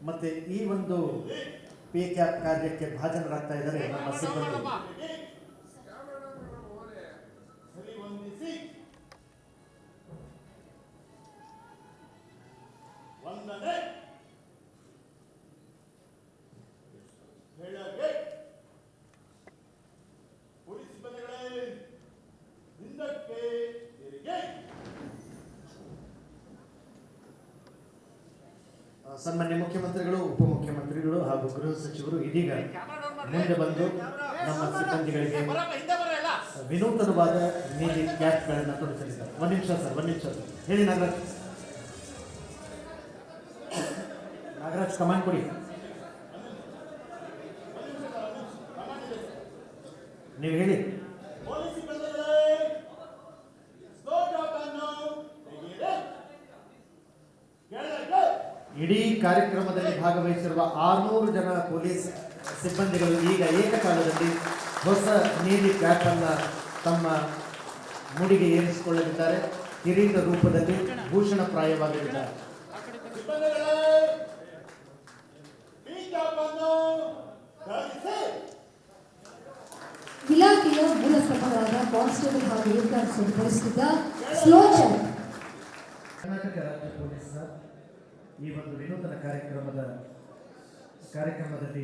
ಮತ್ತೆ ಈ ಒಂದು ಪಿ ಕ್ಯಾಪ್ ಕಾರ್ಯಕ್ಕೆ ಭಾಜನರಾಗ್ತಾ ಇದ್ದಾರೆ ನಮ್ಮ ಸಿಬ್ಬಂದಿ. ಸನ್ಮಾನ್ಯ ಮುಖ್ಯಮಂತ್ರಿಗಳು, ಉಪಮುಖ್ಯಮಂತ್ರಿಗಳು ಹಾಗೂ ಗೃಹ ಸಚಿವರು ಇದೀಗ ಮುಂದೆ ಬಂದು ನಮ್ಮ ಸಿಬ್ಬಂದಿಗಳಿಗೆ ವಿನೂತನವಾದ ನೀಲಿ ಕ್ಯಾಪ್ಗಳನ್ನು ತೊಡಿಸಲಿದ್ದಾರೆ. ಒಂದು ನಿಮಿಷ ಸರ್, ಹೇಳಿ ನಾಗರಾಜ್. ಕಮಾಂಡ್ ಕೊಡಿ. ನೀವು ಹೇಳಿ. ಇಡೀ ಕಾರ್ಯಕ್ರಮದಲ್ಲಿ ಭಾಗವಹಿಸಿರುವ 600 ಜನ ಪೊಲೀಸ್ ಸಿಬ್ಬಂದಿಗಳು ಈಗ ಏಕಕಾಲದಲ್ಲಿ ಹೊಸ ನೀಲಿ ಕ್ಯಾಪ್ ಅನ್ನು ತಮ್ಮ ಮುಡಿಗೆ ಏರಿಸಿಕೊಳ್ಳಲಿದ್ದಾರೆ. ಕಿರೀಟ ರೂಪದಲ್ಲಿ ಭೂಷಣಪ್ರಾಯವಾಗಲಿದ್ದಾರೆ. ಇಲಾಖೆಯ ಮೂಲಸಭೆಗಳಾದ ಕಾನ್ಸ್ಟೇಬಲ್ ಹಾಗೂ ಏರ್ಗಾರ್ಡ್ಸ್ ಪರಿಸ್ಥಿತ ಸ್ಲೋಚರ್ ಕರ್ನಾಟಕ ರಾಜ್ಯ ಪೊಲೀಸ್ ಈ ಒಂದು ವಿನೂತನ ಕಾರ್ಯಕ್ರಮದಲ್ಲಿ